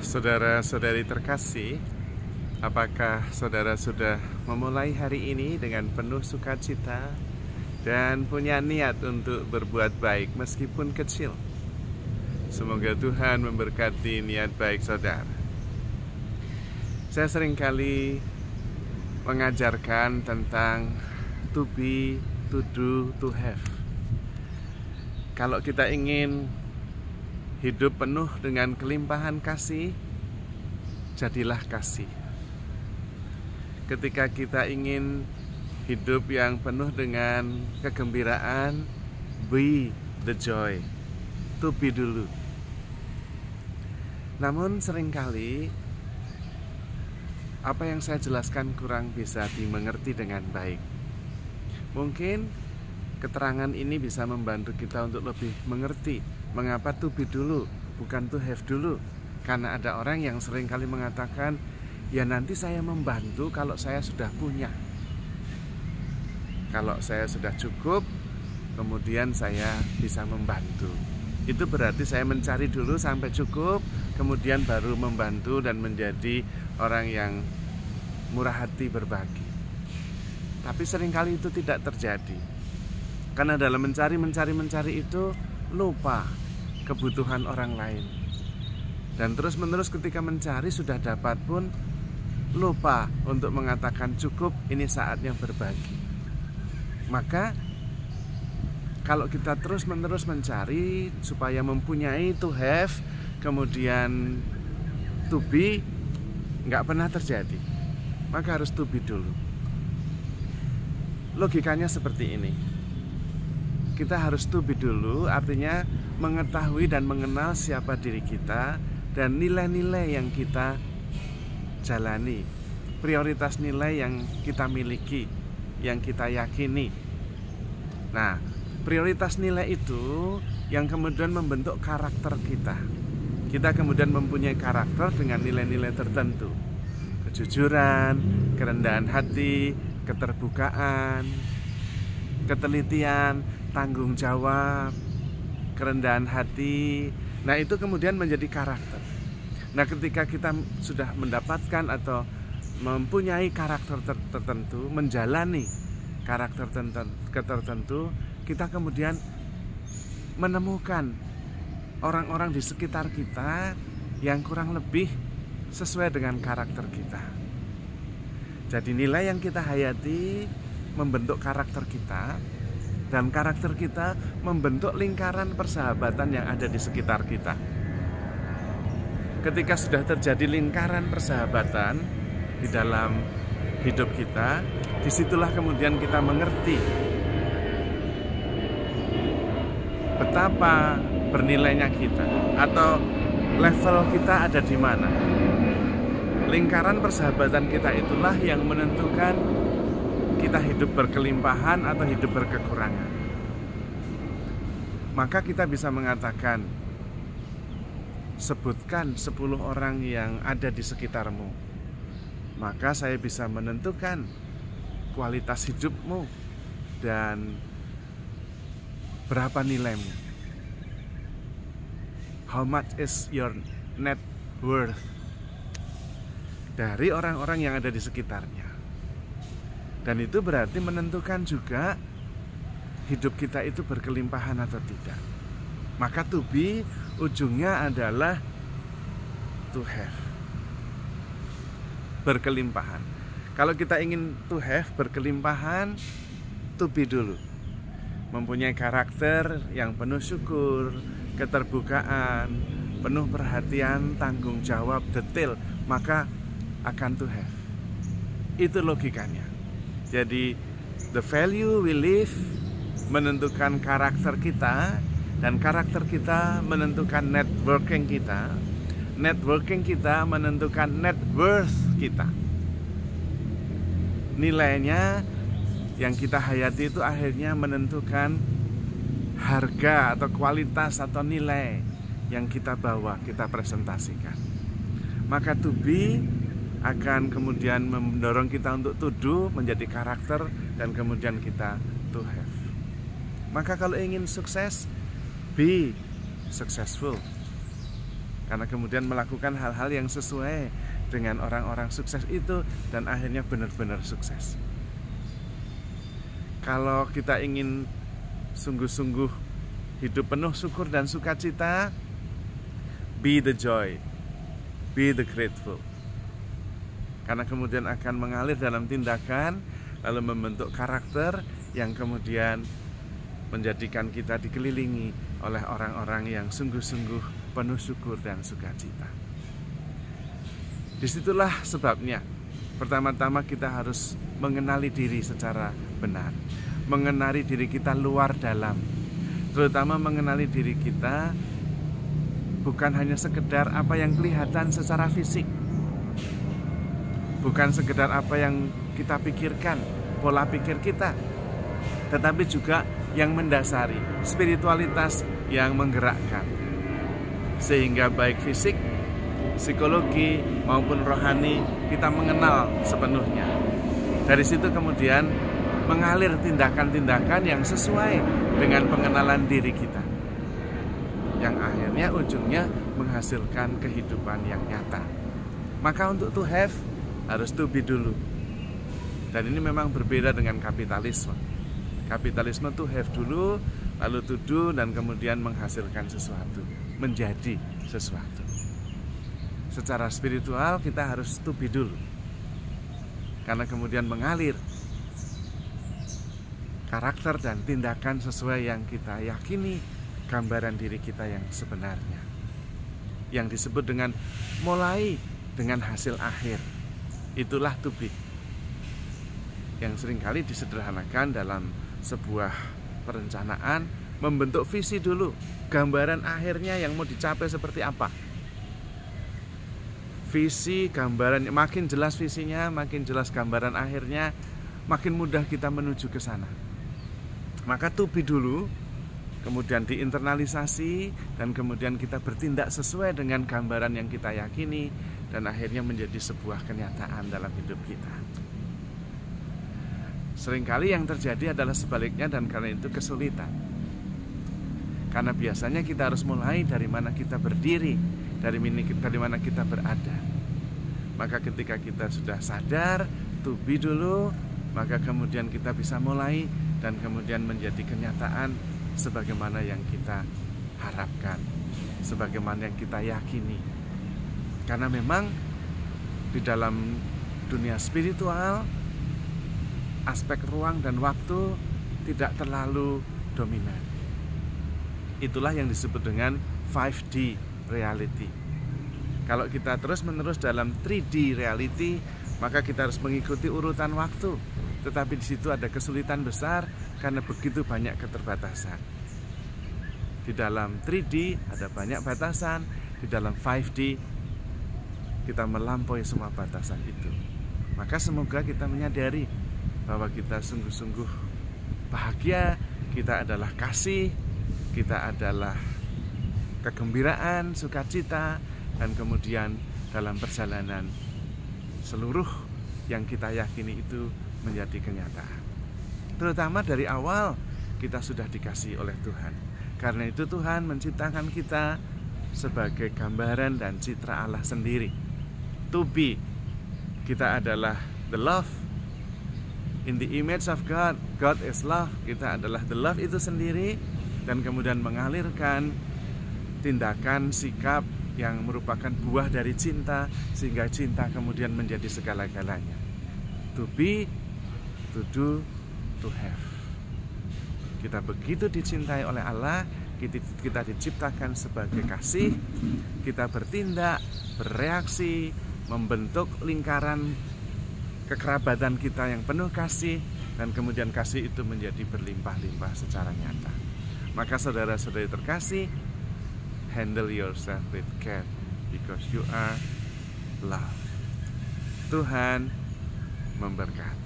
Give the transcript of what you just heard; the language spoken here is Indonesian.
Saudara-saudari terkasih, apakah saudara sudah memulai hari ini dengan penuh sukacita dan punya niat untuk berbuat baik meskipun kecil? Semoga Tuhan memberkati niat baik saudara. Saya seringkali mengajarkan tentang to be, to do, to have. Kalau kita ingin hidup penuh dengan kelimpahan kasih, jadilah kasih. Ketika kita ingin hidup yang penuh dengan kegembiraan, be the joy, to be dulu. Namun seringkali apa yang saya jelaskan kurang bisa dimengerti dengan baik. Mungkin keterangan ini bisa membantu kita untuk lebih mengerti mengapa to be dulu, bukan to have dulu. Karena ada orang yang seringkali mengatakan, ya nanti saya membantu kalau saya sudah punya. Kalau saya sudah cukup, kemudian saya bisa membantu. Itu berarti saya mencari dulu sampai cukup, kemudian baru membantu dan menjadi orang yang murah hati berbagi. Tapi seringkali itu tidak terjadi. Karena dalam mencari itu lupa kebutuhan orang lain. Dan terus-menerus ketika mencari sudah dapat pun lupa untuk mengatakan cukup, ini saatnya berbagi. Maka kalau kita terus-menerus mencari supaya mempunyai to have, kemudian to be, nggak pernah terjadi. Maka harus to be dulu. Logikanya seperti ini. Kita harus to be dulu, artinya mengetahui dan mengenal siapa diri kita dan nilai-nilai yang kita jalani, prioritas nilai yang kita miliki, yang kita yakini. Nah, prioritas nilai itu yang kemudian membentuk karakter kita. Kita kemudian mempunyai karakter dengan nilai-nilai tertentu. Kejujuran, kerendahan hati, keterbukaan, ketelitian, tanggung jawab, kerendahan hati. Nah, itu kemudian menjadi karakter. Nah, ketika kita sudah mendapatkan atau mempunyai karakter tertentu, menjalani karakter tertentu, kita kemudian menemukan orang-orang di sekitar kita yang kurang lebih sesuai dengan karakter kita. Jadi nilai yang kita hayati membentuk karakter kita, dan karakter kita membentuk lingkaran persahabatan yang ada di sekitar kita. Ketika sudah terjadi lingkaran persahabatan di dalam hidup kita, disitulah kemudian kita mengerti betapa bernilainya kita atau level kita ada di mana. Lingkaran persahabatan kita itulah yang menentukan kita hidup berkelimpahan atau hidup berkekurangan. Maka kita bisa mengatakan, sebutkan 10 orang yang ada di sekitarmu, maka saya bisa menentukan kualitas hidupmu dan berapa nilaimu. How much is your net worth? Dari orang-orang yang ada di sekitarnya. Dan itu berarti menentukan juga hidup kita itu berkelimpahan atau tidak. Maka to be ujungnya adalah to have, berkelimpahan. Kalau kita ingin to have, berkelimpahan, to be dulu. Mempunyai karakter yang penuh syukur, keterbukaan, penuh perhatian, tanggung jawab, detail, maka akan to have. Itu logikanya. Jadi the value we live menentukan karakter kita, dan karakter kita menentukan networking kita. Networking kita menentukan net worth kita. Nilainya yang kita hayati itu akhirnya menentukan harga atau kualitas atau nilai yang kita bawa, kita presentasikan. Maka to be akan kemudian mendorong kita untuk to do, menjadi karakter, dan kemudian kita to have. Maka kalau ingin sukses, be successful. karena kemudian melakukan hal-hal yang sesuai dengan orang-orang sukses itu dan akhirnya benar-benar sukses. Kalau kita ingin sungguh-sungguh hidup penuh syukur dan sukacita, be the joy, be the grateful. Karena kemudian akan mengalir dalam tindakan, lalu membentuk karakter yang kemudian menjadikan kita dikelilingi oleh orang-orang yang sungguh-sungguh penuh syukur dan sukacita. Disitulah sebabnya pertama-tama kita harus mengenali diri secara benar, mengenali diri kita luar dalam, terutama mengenali diri kita bukan hanya sekedar apa yang kelihatan secara fisik, bukan sekedar apa yang kita pikirkan, pola pikir kita, tetapi juga yang mendasari spiritualitas yang menggerakkan, sehingga baik fisik, psikologi maupun rohani kita mengenal sepenuhnya. Dari situ kemudian mengalir tindakan-tindakan yang sesuai dengan pengenalan diri kita, yang akhirnya ujungnya menghasilkan kehidupan yang nyata. Maka untuk to have harus to be dulu. Dan ini memang berbeda dengan kapitalisme. Kapitalisme to have dulu, lalu to do, dan kemudian menghasilkan sesuatu, menjadi sesuatu. Secara spiritual kita harus to be dulu, karena kemudian mengalir karakter dan tindakan sesuai yang kita yakini, gambaran diri kita yang sebenarnya, yang disebut dengan mulai dengan hasil akhir. Itulah to be, yang seringkali disederhanakan dalam sebuah perencanaan, membentuk visi dulu, gambaran akhirnya yang mau dicapai seperti apa. Visi, gambaran, makin jelas visinya, makin jelas gambaran akhirnya, makin mudah kita menuju ke sana. Maka to be dulu, kemudian diinternalisasi, dan kemudian kita bertindak sesuai dengan gambaran yang kita yakini, dan akhirnya menjadi sebuah kenyataan dalam hidup kita. Seringkali yang terjadi adalah sebaliknya, dan karena itu kesulitan. Karena biasanya kita harus mulai dari mana kita berdiri, dari mana kita berada. Maka ketika kita sudah sadar to be dulu, maka kemudian kita bisa mulai dan kemudian menjadi kenyataan sebagaimana yang kita harapkan, sebagaimana yang kita yakini. Karena memang di dalam dunia spiritual, aspek ruang dan waktu tidak terlalu dominan. Itulah yang disebut dengan 5D reality. Kalau kita terus-menerus dalam 3D reality, maka kita harus mengikuti urutan waktu. Tetapi di situ ada kesulitan besar karena begitu banyak keterbatasan. Di dalam 3D ada banyak batasan, di dalam 5D kita melampaui semua batasan itu. Maka semoga kita menyadari bahwa kita sungguh-sungguh bahagia, kita adalah kasih, kita adalah kegembiraan, sukacita, dan kemudian dalam perjalanan seluruh yang kita yakini itu menjadi kenyataan. Terutama dari awal kita sudah dikasihi oleh Tuhan. Karena itu Tuhan menciptakan kita sebagai gambaran dan citra Allah sendiri. To be, kita adalah the love. In the image of God, God is love. Kita adalah the love itu sendiri, dan kemudian mengalirkan tindakan, sikap yang merupakan buah dari cinta, sehingga cinta kemudian menjadi segala-galanya. To be, to do, to have. Kita begitu dicintai oleh Allah, kita diciptakan sebagai kasih, kita bertindak, bereaksi, membentuk lingkaran kekerabatan kita yang penuh kasih, dan kemudian kasih itu menjadi berlimpah-limpah secara nyata. Maka saudara-saudari terkasih, handle yourself with care because you are love. Tuhan memberkati.